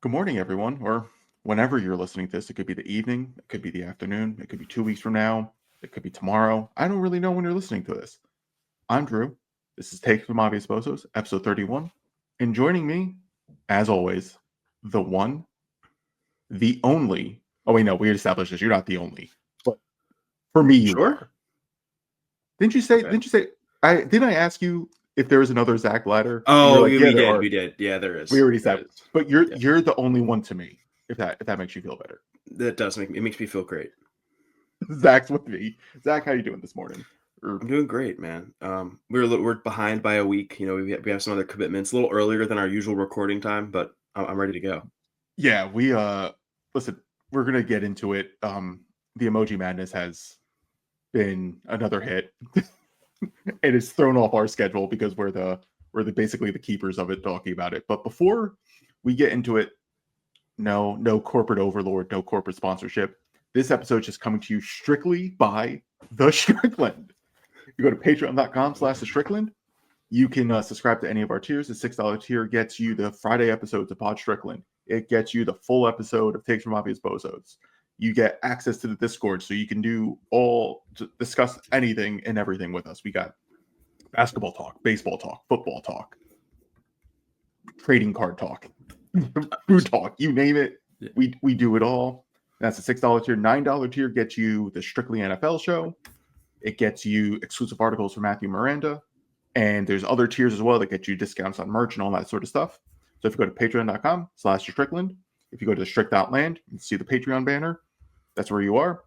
Good morning, everyone, or whenever you're listening to this. It could be the evening, it could be the afternoon, it could be 2 weeks from now, it could be tomorrow. I don't really know when you're listening to this. I'm Drew. This is Take from Obvious Bozos, episode 31. And joining me, as always, the one, the only. Oh, wait, no, we established this. You're not the only. But for me, you Sure. are. Didn't you say, Okay. didn't I ask you if there was another Zach Ladder? And you're Oh, like, yeah, yeah, we there did. are. We did. Yeah, there We is. already There established. is. But you're Yeah, you're the only one to me, if that makes you feel better. that does makes me feel great. Zach's with me. Zach, how you doing this morning? Or I'm doing great, man. We're behind by a week. We have some other commitments a little earlier than our usual recording time, but I'm ready to go. yeah, we listen, we're gonna get into it. The Emoji Madness has been another hit. It has thrown off our schedule because we're the basically the keepers of it talking about it. But before we get into it, no corporate overlord, no corporate sponsorship. This episode is just coming to you strictly by the Strickland. You go to patreon.com/the Strickland. You can subscribe to any of our tiers. The $6 tier gets you the Friday episodes of Pod Strickland. It gets you the full episode of Takes from Obvious Bozos. You get access to the Discord, so you can discuss anything and everything with us. We got basketball talk, baseball talk, football talk, trading card talk, food talk, you name it. Yeah. We do it all. That's the $6 tier. $9 tier gets you the Strictly NFL show. It gets you exclusive articles from Matthew Miranda. And there's other tiers as well that get you discounts on merch and all that sort of stuff. So if you go to patreon.com/Strickland, if you go to strict.land and see the Patreon banner, that's where you are.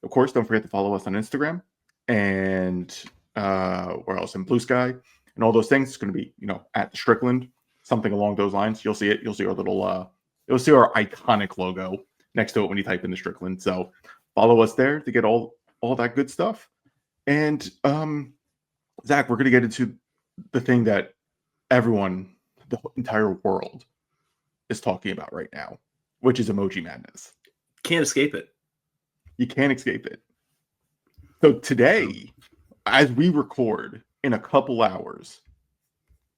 Of course, don't forget to follow us on Instagram and where else? In Blue Sky and all those things. It's going to be, at the Strickland, something along those lines. You'll see it. You'll see our little, you'll see our iconic logo next to it when you type in the Strickland. So follow us there to get all that good stuff. And Zach, we're going to get into the thing that everyone, the entire world, is talking about right now, which is Emoji Madness. Can't escape it. You can't escape it. So today, as we record in a couple hours,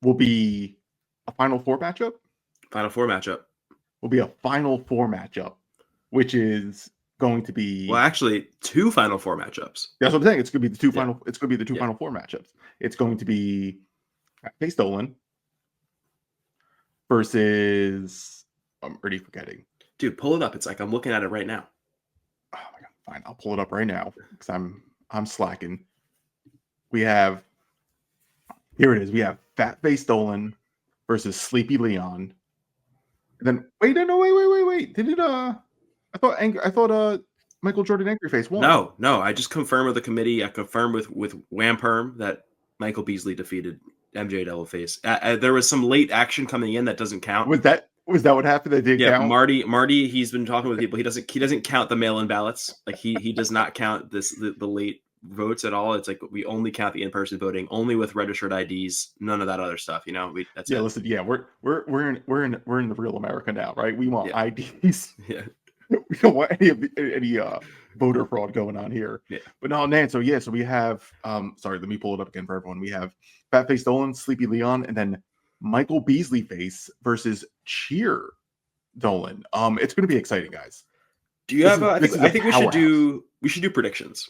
will be a Final Four matchup. Final Four matchup. Will be a Final Four matchup, which is going to be. Well, actually, two Final Four matchups. That's what I'm saying. It's going to be the two Yeah. final. It's going to be the two Yeah. Final Four matchups. It's going to be Face Dolan versus. I'm already forgetting. Dude, pull it up. It's like I'm looking at it right now. Oh my god, fine. I'll pull it up right now because I'm slacking. Here it is. We have Fat Face Dolan versus Sleepy Leon. And then wait. Did it I thought Michael Jordan Angry Face won. No. I just confirmed with the committee. I confirmed with Whamperm that Michael Beasley defeated MJ Devilface. There was some late action coming in that doesn't count. Was that what happened? That did count? Marty, he's been talking with people. He doesn't count the mail-in ballots. Like he does not count the late votes at all. It's like we only count the in-person voting, only with registered IDs, none of that other stuff. That's it. Listen, we're in the real America now, right? We want IDs. Yeah. We don't want any voter fraud going on here. Yeah. But no, Nan. So we have sorry, let me pull it up again for everyone. We have Fat Face Dolan, Sleepy Leon, and then Michael Beasley Face versus Cheer Dolan. It's going to be exciting, guys. Do you have? I think we should do predictions.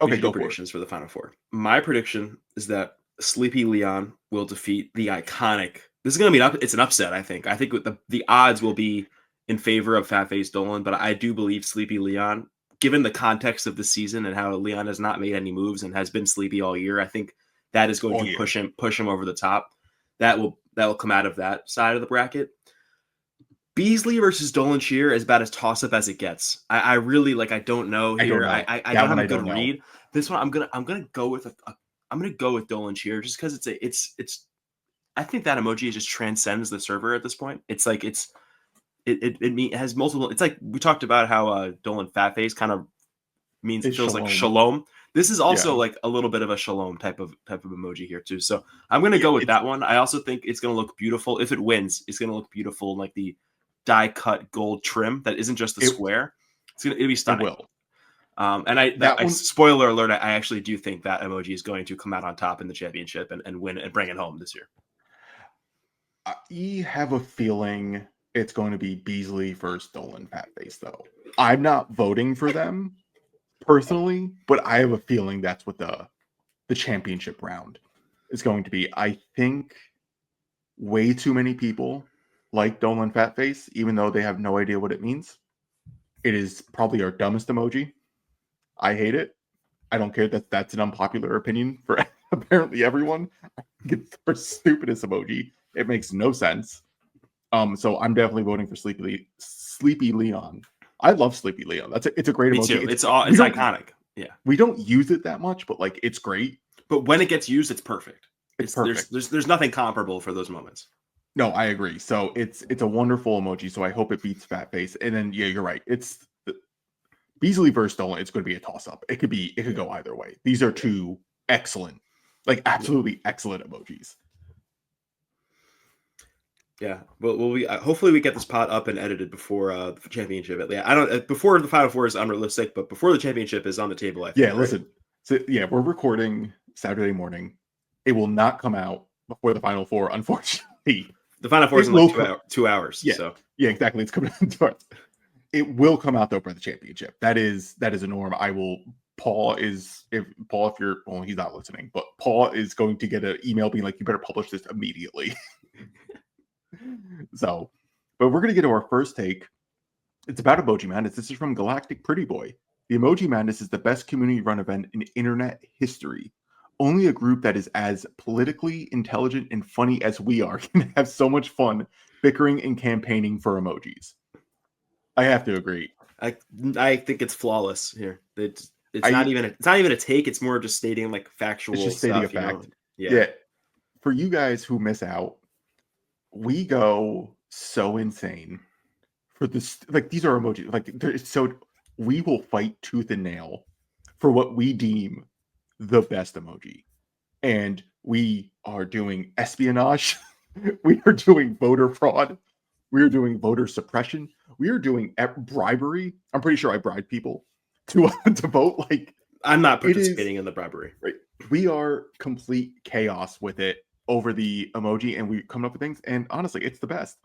Okay, go predictions for the Final Four. My prediction is that Sleepy Leon will defeat the iconic. This is going to be it's an upset. I think the odds will be in favor of Fat Face Dolan, but I do believe Sleepy Leon, given the context of the season and how Leon has not made any moves and has been sleepy all year, I think that is going to push him over the top. That will come out of that side of the bracket. Beasley versus Dolan Cheer is about as toss up as it gets. I really I don't know here. I don't have a good read. This one I'm gonna go with I'm gonna go with Dolan Cheer just because it's I think that emoji just transcends the server at this point. It's like it has multiple. It's like we talked about how Dolan Fat Face kind of feels shalom. Like shalom. This is also like a little bit of a shalom type of emoji here too. So I'm gonna go with that one. I also think it's gonna look beautiful. If it wins, it's gonna look beautiful in like the die cut gold trim that isn't just the square. It'll be stunning. It will. And spoiler alert, I actually do think that emoji is going to come out on top in the championship and win and bring it home this year. I have a feeling it's going to be Beasley versus Dolan Fatface, though. I'm not voting for them personally, but I have a feeling that's what the championship round is going to be. I think way too many people like Dolan Fatface, even though they have no idea what it means. It is probably our dumbest emoji. I hate it. I don't care that that's an unpopular opinion for apparently everyone. I think it's our stupidest emoji. It makes no sense. So I'm definitely voting for Sleepy Leon. I love Sleepy Leon. It's a great Me emoji. too. It's iconic. Yeah. We don't use it that much, but like it's great. But when it gets used, it's perfect. It's perfect. There's nothing comparable for those moments. No, I agree. So it's a wonderful emoji. So I hope it beats Fat Face. And then yeah, you're right. It's Beasley versus Dolan. It's going to be a toss up. It could go either way. These are two excellent, like absolutely excellent emojis. Yeah, well, we hopefully we get this pot up and edited before the championship. Yeah, I don't before the Final Four is unrealistic, but before the championship is on the table. I think. Yeah, listen. So yeah, we're recording Saturday morning. It will not come out before the Final Four, unfortunately. The Final Four is in like 2 hours. Yeah, so yeah, exactly. It's coming out in 2 hours. It will come out though for the championship. That is a norm. If you're he's not listening, but Paul is going to get an email being like, you better publish this immediately. So, but we're gonna get to our first take. It's about Emoji Madness. This is from Galactic Pretty Boy. The Emoji Madness is the best community-run event in internet history. Only a group that is as politically intelligent and funny as we are can have so much fun bickering and campaigning for emojis. I have to agree. I think it's flawless here. It's not even a take. It's more just stating like factual. It's just stating stuff, a fact. Yeah. For you guys who miss out, we go so insane for this. Like these are emojis. Like so, we will fight tooth and nail for what we deem the best emoji, and we are doing espionage. We are doing voter fraud. We are doing voter suppression. We are doing bribery. I'm pretty sure I bribed people to vote. Like I'm not participating in the bribery. Right. We are complete chaos with it over the emoji, and we come up with things. And honestly, it's the best.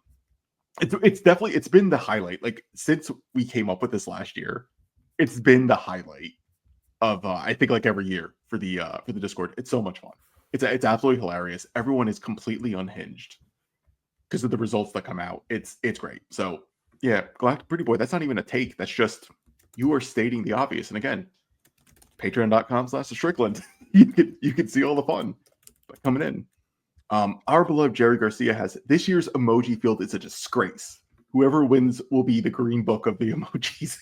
It's been the highlight. Like since we came up with this last year, it's been the highlight of I think like every year for the Discord. It's so much fun. It's absolutely hilarious. Everyone is completely unhinged because of the results that come out. It's great. So yeah, Galactic Pretty Boy. That's not even a take. That's just you are stating the obvious. And again, patreon.com/Strickland. you can see all the fun coming in. Our beloved Jerry Garcia has this year's emoji field is a disgrace. Whoever wins will be the green book of the emojis.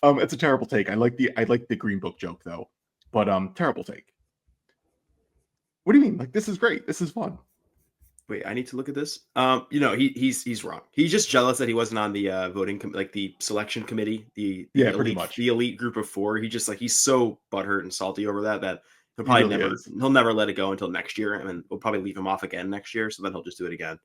It's a terrible take. I like the green book joke though, but terrible take. What do you mean? Like this is great. This is fun. Wait, I need to look at this. He's wrong. He's just jealous that he wasn't on the voting like the selection committee, the elite, pretty much the elite group of 4. He just like he's so butthurt and salty over that he'll probably he'll never let it go until next year, and then we'll probably leave him off again next year. So then he'll just do it again.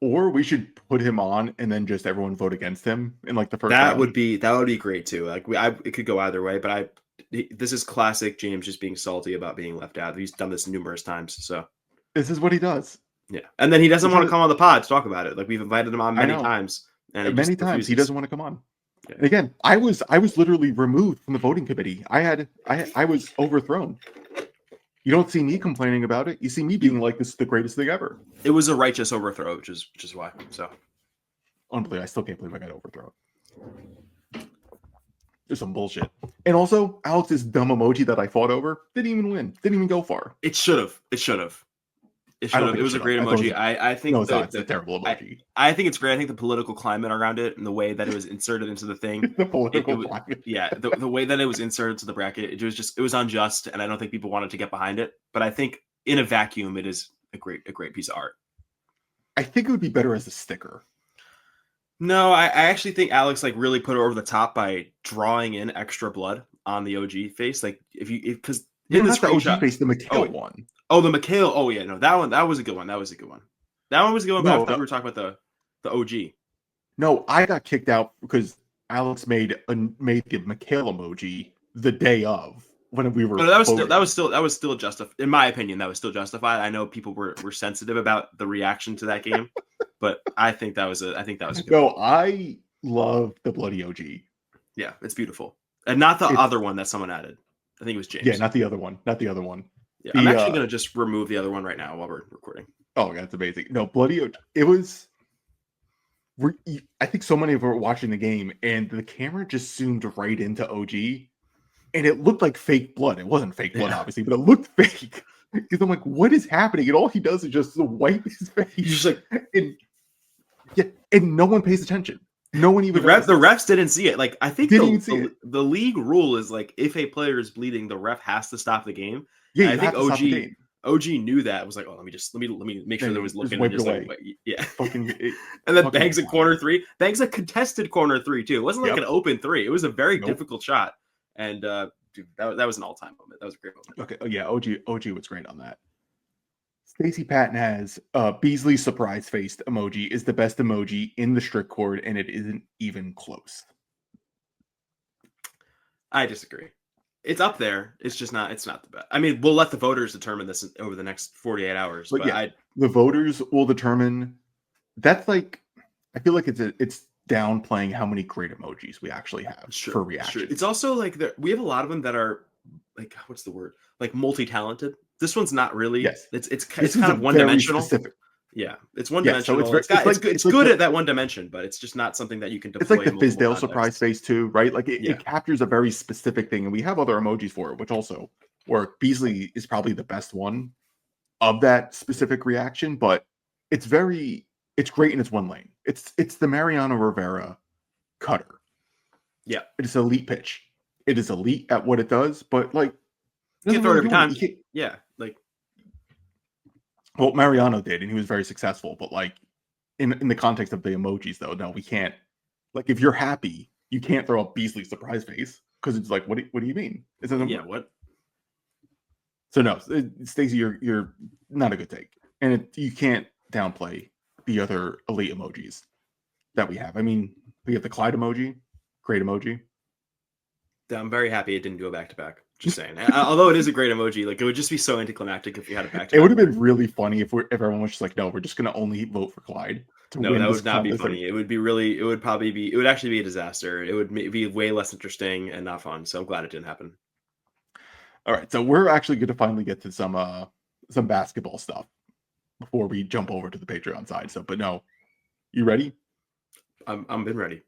Or we should put him on and then just everyone vote against him in like the first. That would be great too. Like it could go either way, but this is classic James just being salty about being left out. He's done this numerous times, so this is what he does. Yeah, and then he doesn't want to come on the pod to talk about it. Like we've invited him on many times, and many times he doesn't want to come on. Yeah. And again, I was literally removed from the voting committee. I was overthrown. You don't see me complaining about it. You see me being like, this is the greatest thing ever. It was a righteous overthrow, which is why. So, unbelievable. I still can't believe I got overthrown. There's some bullshit. And also, Alex's dumb emoji that I fought over didn't even win. Didn't even go far. It should have. It was a great emoji. I think no, it's a terrible emoji. I think it's great. I think the political climate around it and the way that it was inserted into the thing. The political climate. Yeah, the way that it was inserted to the bracket, it was unjust, and I don't think people wanted to get behind it. But I think in a vacuum, it is a great piece of art. I think it would be better as a sticker. No, I actually think Alex like really put it over the top by drawing in extra blood on the OG face. Like because in the OG face, the McHale one. Oh, the McHale. Oh, yeah. No, that was a good one. That one was a good one. But I thought we were talking about the OG. No, I got kicked out because Alex made the McHale emoji the day of. when we were. No, that was still justified. In my opinion, that was still justified. I know people were sensitive about the reaction to that game, but I think that was a good No, one. I love the bloody OG. Yeah, it's beautiful, and not the It's other one that someone added. I think it was yeah, James. not the other one. Not the other one. Yeah, I'm The actually gonna just remove the other one right now while we're recording. oh, that's amazing. No, bloody OG. It was. I think so many of us were watching the game, and the camera just zoomed right into OG, and it looked like fake blood. It wasn't fake blood, Yeah. obviously, but it looked fake. Because I'm like, what is happening? And all he does is just wipe his face. He's just like, and yeah, and no one pays attention. No one even the refs didn't see it. Like, I think didn't even see it. the league rule is like, if a player is bleeding, the ref has to stop the game. Yeah, And you I think have to stop the game. OG knew that. It was like, oh, let me make sure there was looking. Wipe And it just away. like, yeah. Fucking, and then fucking bangs a wild. corner three. Bangs a contested corner three too. It wasn't like Yep. an open three. It was a very Nope. difficult shot. And dude, that was an all-time moment. That was a great moment. Okay. Oh yeah, OG was great on that. Stacey Patton has Beasley surprise faced emoji is the best emoji in the strict chord, and it isn't even close. I disagree. It's up there. It's not the best. I mean, we'll let the voters determine this over the next 48 hours. But But yeah, the voters will determine. That's like, I feel like it's downplaying how many great emojis we actually have for reaction. It's also like we have a lot of them that are like, what's the word? Like multi-talented. This one's not really. Yes. It's kind of one-dimensional. Specific. Yeah, it's one-dimensional. So it's good at that one dimension, but it's just not something that you can deploy. It's like the in multiple Fizdale contexts. surprise face too, right? Like it captures a very specific thing, and we have other emojis for it, which also work. Beasley is probably the best one of that specific reaction, but it's great in its one lane. It's the Mariano Rivera cutter. Yeah, it's elite pitch. It is elite at what it does, but like you can throw it every time. Yeah, like. Well, Mariano did, and he was very successful. But like in the context of the emojis, though, no, we can't. Like, if you're happy, you can't throw up Beasley's surprise face because it's like, what do you mean? It doesn't. Yeah, what? So no, Stacey, you're not a good take, and you can't downplay the other elite emojis that we have. I mean, we have the Clyde emoji, great emoji. I'm very happy it didn't go back to back. Just saying. Although it is a great emoji, like it would just be so anticlimactic if you had it back to back. It would have been really funny if everyone was just like, no, we're just going to only vote for Clyde. No, that would not be funny. It would actually be a disaster. It would be way less interesting and not fun. So I'm glad it didn't happen. All right, so we're actually going to finally get to some basketball stuff before we jump over to the Patreon side. So, but no, you ready? I'm been ready.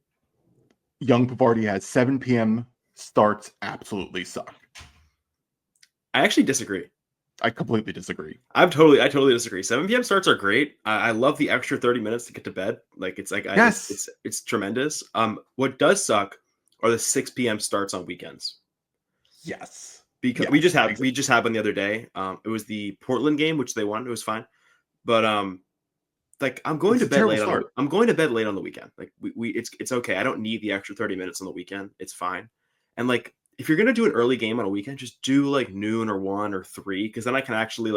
Young Pavardi has 7 p.m. starts absolutely suck. I actually disagree. I completely disagree. I totally disagree. 7 p.m. starts are great. I love the extra 30 minutes to get to bed. Like it's like yes, it's tremendous. What does suck are the 6 p.m. starts on weekends. Yes, because we just had one the other day. It was the Portland game, which they won. It was fine, but like I'm going to bed late. I'm going to bed late on the weekend. Like it's okay. I don't need the extra 30 minutes on the weekend. It's fine. And like if you're gonna do an early game on a weekend, just do like noon or 1 or 3, because then I can actually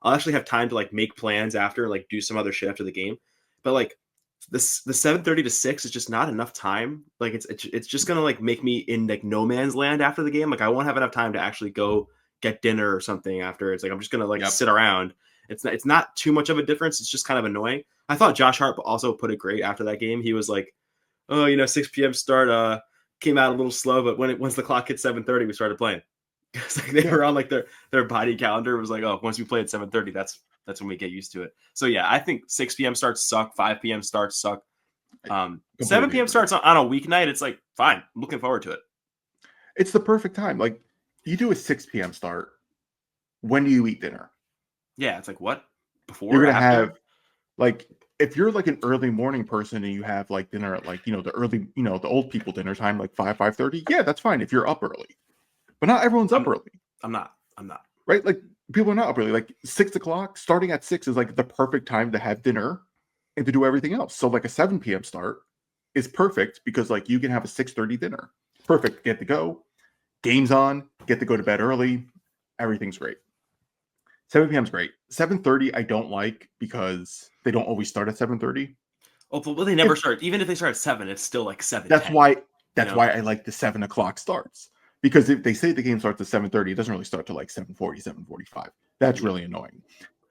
I'll actually have time to like make plans after, like do some other shit after the game. But like the 7:30 to 6 is just not enough time. Like it's just gonna like make me in like no man's land after the game. Like I won't have enough time to actually go get dinner or something after. It's like I'm just gonna like sit around. It's not too much of a difference. It's just kind of annoying. I thought Josh Hart also put it great after that game. He was like, oh, 6 p.m. start came out a little slow, but once the clock hit 7:30, we started playing. It's like they were on like their body calendar. It was like, oh, once we play at 7:30, that's when we get used to it. So yeah, I think 6 p.m. starts suck. 5 p.m. starts suck. 7 p.m. starts on a weeknight. It's like fine. I'm looking forward to it. It's the perfect time. Like you do a 6 p.m. start. When do you eat dinner? Yeah, it's like what? Before you're gonna have like if you're like an early morning person and you have like dinner at like the early the old people dinner time like 5:30, yeah, that's fine if you're up early. But not everyone's up early. I'm not. Right? Like people are not up early. Like 6 o'clock, starting at 6 is like the perfect time to have dinner and to do everything else. So like a 7 p.m. start is perfect because like you can have a 6:30 dinner. Perfect. Get to go. Game's on. Get to go to bed early. Everything's great. 7 p.m. is great. 7:30 I don't like because they don't always start at 7:30. Oh, but they never start. Even if they start at 7, it's still like 7. That's why I like the 7 o'clock starts. because if they say the game starts at 7:30, it doesn't really start till like 7:40, 7:45. That's really annoying.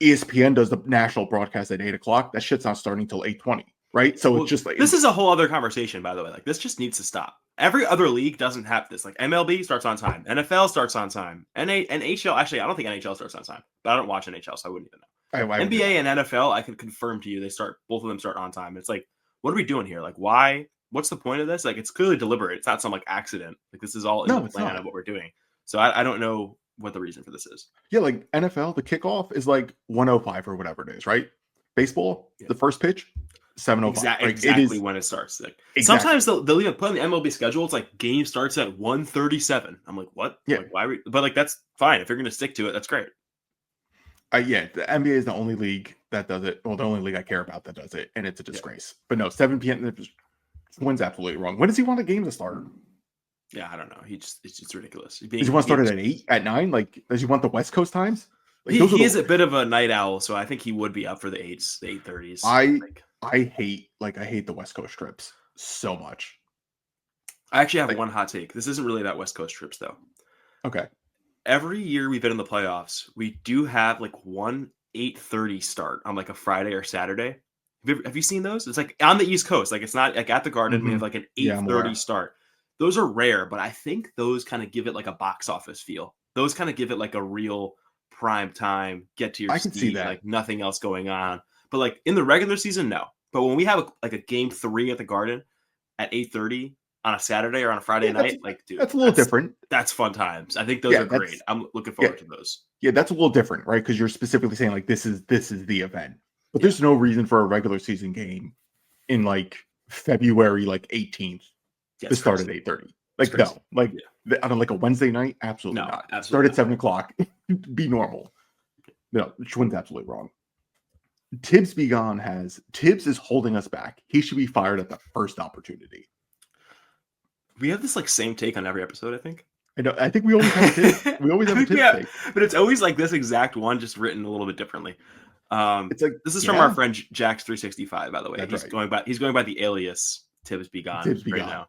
ESPN does the national broadcast at 8 o'clock. That shit's not starting till 8:20, right? So it's just like this is a whole other conversation, by the way. Like this just needs to stop. Every other league doesn't have this. Like MLB starts on time, NFL starts on time, NHL. Actually, I don't think NHL starts on time, but I don't watch NHL, so I wouldn't even know. NBA and NFL, I can confirm to you, both of them start on time. It's like, what are we doing here? Like, why? What's the point of this? Like, it's clearly deliberate. It's not some like accident. Like, this is all in the plan of what we're doing. So I don't know what the reason for this is. Yeah, like NFL, the kickoff is like 1:05 or whatever it is, right? Baseball, the first pitch, 7:05. Exactly when it starts. Like, sometimes they'll even put on the MLB schedule. It's like game starts at 1:37. I'm like, what? Yeah. Like, why? But like, that's fine if you're going to stick to it. That's great. Yeah, the NBA is the only league that does it. Well, the only league I care about that does it, and it's a disgrace. But no, 7 p.m. When's absolutely wrong. When does he want a game to start? Yeah, I don't know. It's just ridiculous. Does he want to start it at 8, at 9? Like, does he want the West Coast times? Like, he is a bit of a night owl, so I think he would be up for the 8s, the 8:30s. I hate the West Coast trips so much. I actually have one hot take. This isn't really about West Coast trips, though. Okay. Every year we've been in the playoffs, we do have like one 8:30 start on like a Friday or Saturday. Have you seen those? It's like on the East Coast. Like it's not like at the Garden. We have like an 8:30 start. Those are rare, but I think those kind of give it like a box office feel. Those kind of give it like a real prime time, get to your I can see that. Like nothing else going on. But like in the regular season, no. But when we have like a game 3 at the Garden at 8:30 on a Saturday or on a Friday night, like dude, that's a little different. That's fun times. I think those are great. I'm looking forward to those. Yeah, that's a little different, right? Because you're specifically saying like this is the event. But there's no reason for a regular season game in like February like 18th to start at 8:30. Like no, like on like a Wednesday night, absolutely not. Absolutely start at 7 o'clock. Be normal. No, Schwinn's absolutely wrong. Tibbs be gone Tibbs is holding us back. He should be fired at the first opportunity. We have this like same take on every episode, I think. I know. I think we always have a Tibbs. We always have a Tibbs take. But it's always like this exact one, just written a little bit differently. It's like this is from our friend Jax365, by the way. He's going by the alias Tibbs be gone now.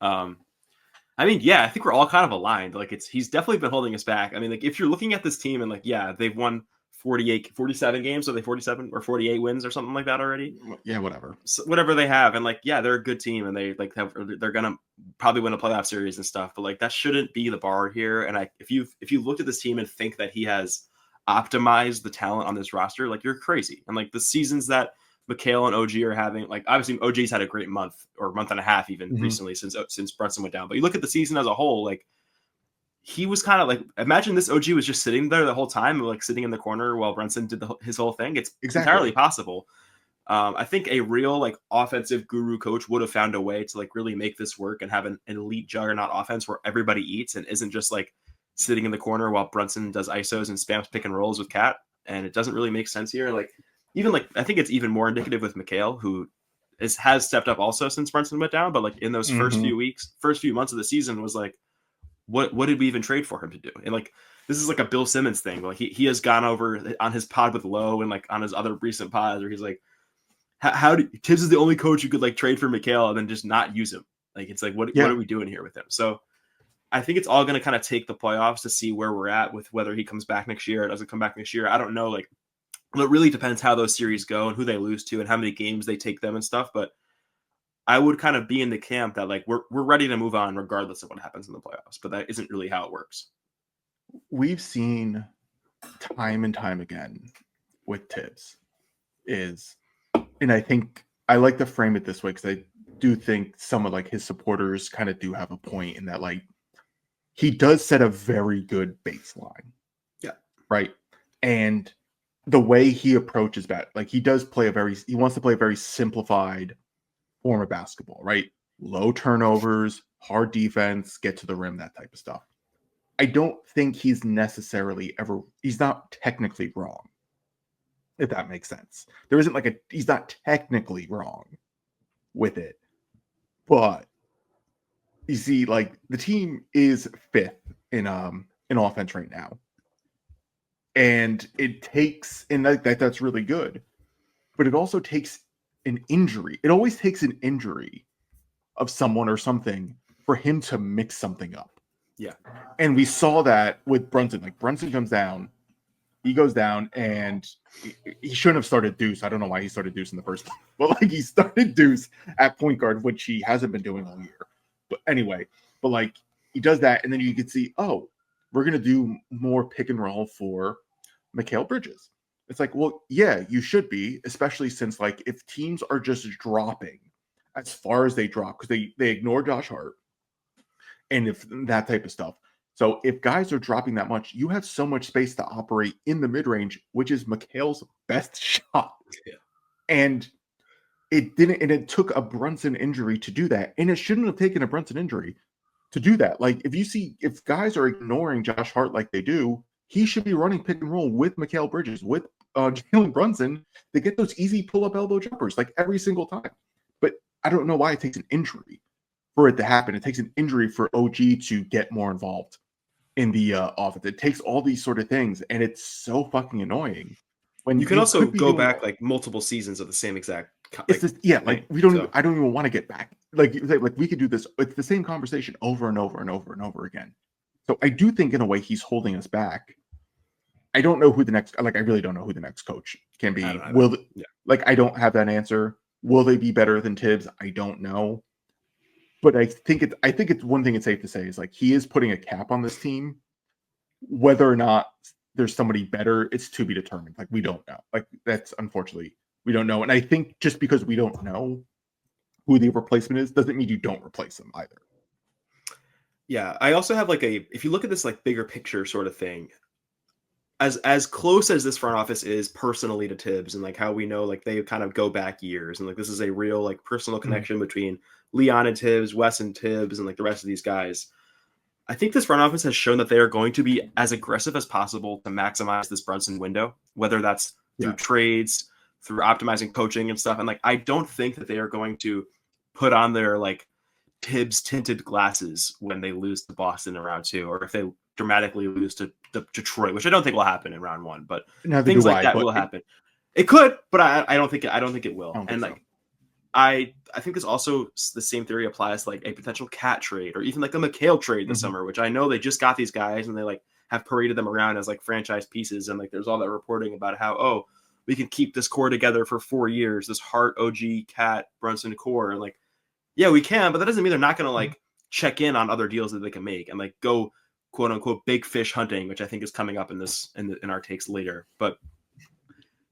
I mean, yeah, I think we're all kind of aligned. Like he's definitely been holding us back. I mean, like if you're looking at this team and like, yeah, they've won 47 games, so they 47 or 48 wins or something like that already. Yeah, whatever. So whatever they have, and like, yeah, they're a good team, and they're gonna probably win a playoff series and stuff. But like that shouldn't be the bar here. And if you looked at this team and think that he has optimized the talent on this roster, like you're crazy. And like the seasons that Mikal and OG are having, like obviously OG's had a great month or month and a half even recently since Brunson went down. But you look at the season as a whole, like he was kind of like, imagine this OG was just sitting there the whole time, like sitting in the corner while Brunson did his whole thing. It's entirely possible. I think a real like offensive guru coach would have found a way to like really make this work and have an elite juggernaut offense where everybody eats and isn't just like sitting in the corner while Brunson does ISOs and spams pick and rolls with Cat. And it doesn't really make sense here. Like even like, I think it's even more indicative with Mikal, who has stepped up also since Brunson went down. But like in those first few months of the season was like, what did we even trade for him to do? And like, this is like a Bill Simmons thing. Like he has gone over on his pod with Lowe and like on his other recent pods where he's like, Tibbs is the only coach who could like trade for Mikal and then just not use him. Like, it's like, what are we doing here with him? So I think it's all going to kind of take the playoffs to see where we're at with whether he comes back next year or doesn't come back next year. I don't know. Like, it really depends how those series go and who they lose to and how many games they take them and stuff. But I would kind of be in the camp that like we're ready to move on regardless of what happens in the playoffs, but that isn't really how it works. We've seen time and time again with Tibbs and I think I like to frame it this way because I do think some of like his supporters kind of do have a point in that like he does set a very good baseline. Yeah. Right. And the way he approaches that, like he wants to play a very simplified form of basketball, right? Low turnovers, hard defense, get to the rim, that type of stuff. I don't think he's not technically wrong, if that makes sense. He's not technically wrong with it. But you see, like the team is 5th in offense right now. And that's really good. But it also takes an injury. It always takes an injury of someone or something for him to mix something up. Yeah. And we saw that with Brunson. Like Brunson comes down, he goes down, and he shouldn't have started Deuce. I don't know why he started Deuce in the first place, but like he started Deuce at point guard, which he hasn't been doing all year. But anyway, but like he does that, and then you can see, oh, we're gonna do more pick and roll for Mikal Bridges. It's like, well, yeah, you should be, especially since like if teams are just dropping as far as they drop because they ignore Josh Hart and if that type of stuff. So if guys are dropping that much, you have so much space to operate in the mid range, which is Mikal's best shot. Yeah. And it didn't, and it took a Brunson injury to do that. And it shouldn't have taken a Brunson injury to do that. Like if guys are ignoring Josh Hart like they do, he should be running pick and roll with Mikal Bridges, with Jalen Brunson to get those easy pull-up elbow jumpers like every single time. But I don't know why it takes an injury for it to happen. It takes an injury for OG to get more involved in the offense. It takes all these sort of things, and it's so fucking annoying. When You can also could be go doing back like multiple seasons of the same exact. it's just, yeah, like thing. we don't. So- Even, I don't even want to get back. Like we could do this. It's the same conversation over and over and over and over again. So I do think in a way he's holding us back. I don't know who the next. Like I really don't know who the next coach can be. I don't Will yeah. like I don't have that answer. Will they be better than Tibbs? I don't know. But I think it's one thing it's safe to say is like he is putting a cap on this team. Whether or not there's somebody better, it's to be determined. Like we don't know. Like that's unfortunately we don't know. And I think just because we don't know who the replacement is doesn't mean you don't replace them either. Yeah, I also have like if you look at this like bigger picture sort of thing, as close as this front office is personally to Tibbs and like how we know like they kind of go back years and like this is a real like personal connection between Leon and Tibbs, Wes and Tibbs, and like the rest of these guys. I think this front office has shown that they are going to be as aggressive as possible to maximize this Brunson window, whether that's through trades, through optimizing coaching and stuff. And like I don't think that they are going to put on their like Tibbs tinted glasses when they lose to Boston in round 2, or if they dramatically lose to Detroit, which I don't think will happen in round 1, but things like that will happen. It could, but I don't think it will. And like I think this also the same theory applies to like a potential Cat trade or even like a Mikal trade this summer, which I know they just got these guys and they like have paraded them around as like franchise pieces, and like there's all that reporting about how we can keep this core together for 4 years, this Hart, OG, Cat, Brunson core, and like yeah, we can, but that doesn't mean they're not going to like check in on other deals that they can make and like go quote unquote big fish hunting, which I think is coming up in our takes later. But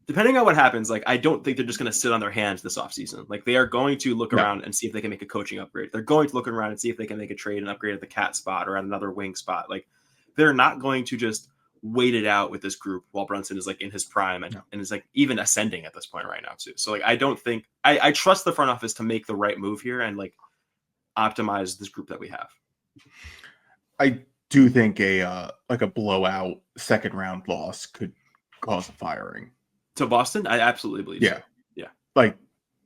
depending on what happens, like I don't think they're just going to sit on their hands this offseason. Like they are going to look around and see if they can make a coaching upgrade. They're going to look around and see if they can make a trade and upgrade at the Cat spot or at another wing spot. Like they're not going to just wait it out with this group while Brunson is like in his prime and is like even ascending at this point right now too. So like I don't think I trust the front office to make the right move here and like optimize this group that we have. I do think a blowout second round loss could cause a firing. To Boston, I absolutely believe so. Yeah. Like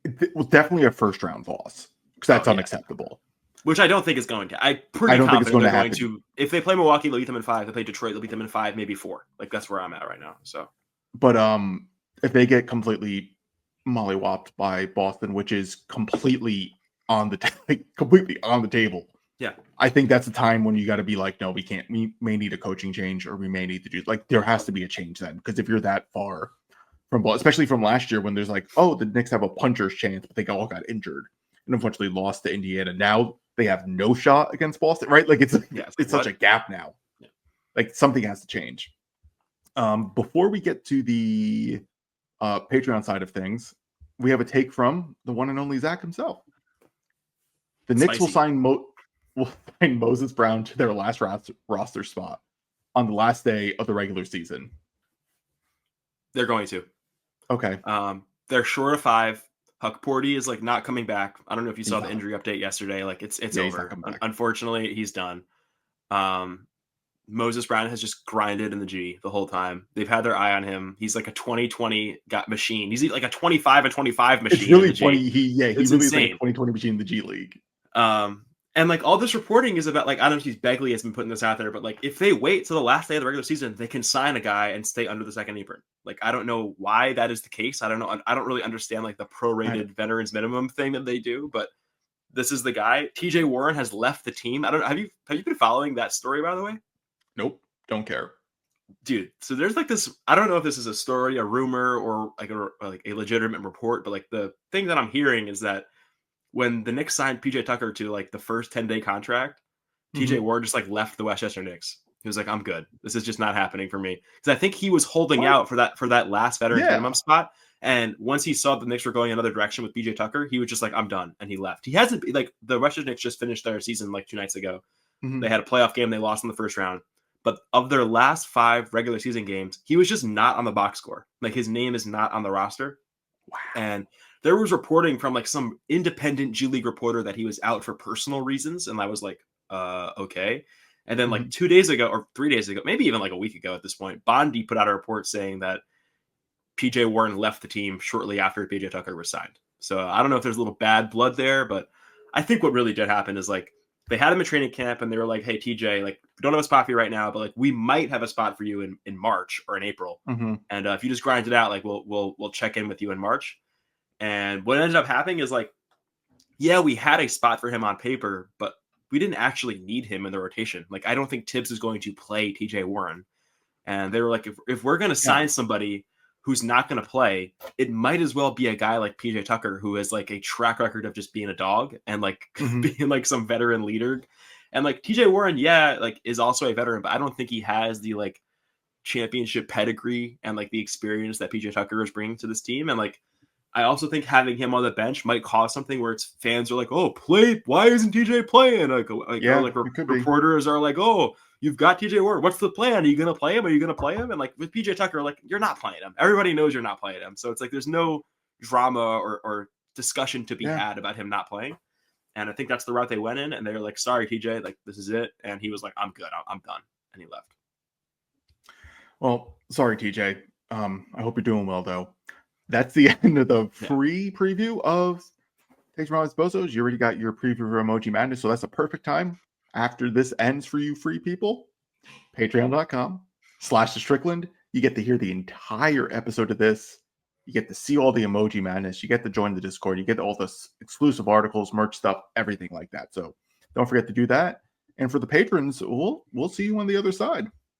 it was definitely a first round loss because that's unacceptable. Which I don't think is going to. I'm pretty confident think it's going they're to going to. If they play Milwaukee, they'll beat them in 5. If they play Detroit, they'll beat them in 5, maybe 4. Like that's where I'm at right now. So, but if they get completely mollywopped by Boston, which is completely on the table, yeah, I think that's a time when you got to be like, no, we can't. We may need a coaching change, or we may need to do like there has to be a change then because if you're that far from Boston, especially from last year when there's like, oh, the Knicks have a puncher's chance, but they all got injured and unfortunately lost to Indiana. Now they have no shot against Boston, right? Like it's such a gap now. Yeah. Like something has to change. Before we get to the Patreon side of things, we have a take from the one and only Zach himself. The Knicks will sign Moses Brown to their last roster spot on the last day of the regular season. They're going to. Okay. They're short of 5. Huck Porty is like not coming back. I don't know if you saw the injury update yesterday. Like it's over. Unfortunately, he's done. Moses Brown has just grinded in the G the whole time. They've had their eye on him. He's like a 2020 machine. He's like a 25 and 25 machine. It's really funny. He really insane. is like a 2020 machine in the G League. And like all this reporting is about like I don't know if Begley has been putting this out there, but like if they wait till the last day of the regular season, they can sign a guy and stay under the second apron. Like I don't know why that is the case. I don't know. I don't really understand like the prorated veterans minimum thing that they do, but this is the guy. TJ Warren has left the team. I don't know. Have you been following that story, by the way? Nope, don't care. Dude, so there's like this, I don't know if this is a story, a rumor, or like a legitimate report, but like the thing that I'm hearing is that when the Knicks signed PJ Tucker to like the first 10-day contract, TJ Warren just like left the Westchester Knicks. He was like, I'm good. This is just not happening for me. Because I think he was holding out for that last veterans minimum spot. And once he saw the Knicks were going another direction with PJ Tucker, he was just like, I'm done. And he left. He hasn't, like, the Westchester Knicks just finished their season like 2 nights ago. They had a playoff game. They lost in the first round. But of their last 5 regular season games, he was just not on the box score. Like, his name is not on the roster. Wow. And there was reporting from like some independent G League reporter that he was out for personal reasons. And I was like, okay. And then like 2 days ago or 3 days ago, maybe even like a week ago at this point, Bondi put out a report saying that PJ Warren left the team shortly after PJ Tucker was signed. So I don't know if there's a little bad blood there, but I think what really did happen is like they had him in training camp and they were like, hey, TJ, like we don't have a spot for you right now, but like we might have a spot for you in March or in April. And if you just grind it out, like we'll check in with you in March. And what ended up happening is like, yeah, we had a spot for him on paper, but we didn't actually need him in the rotation. Like, I don't think Tibbs is going to play TJ Warren. And they were like, if we're going to sign somebody who's not going to play, it might as well be a guy like PJ Tucker, who has like a track record of just being a dog and like being like some veteran leader. And like TJ Warren, yeah, like is also a veteran, but I don't think he has the like championship pedigree and like the experience that PJ Tucker is bringing to this team. And like, I also think having him on the bench might cause something where it's fans are like, "Oh, play! Why isn't TJ playing?" Reporters are like, "Oh, you've got TJ Warren. What's the plan? Are you gonna play him? Are you gonna play him?" And like with PJ Tucker, like you're not playing him. Everybody knows you're not playing him. So it's like there's no drama or discussion to be had about him not playing. And I think that's the route they went in. And they were like, "Sorry, TJ, like this is it." And he was like, "I'm good. I'm done." And he left. Well, sorry, TJ. I hope you're doing well though. That's the end of the free preview of Takes from Bozos. You already got your preview for Emoji Madness, so that's a perfect time after this ends for you free people. Patreon.com/Strickland. You get to hear the entire episode of this. You get to see all the Emoji Madness. You get to join the Discord. You get all the exclusive articles, merch stuff, everything like that. So don't forget to do that. And for the patrons, we'll see you on the other side.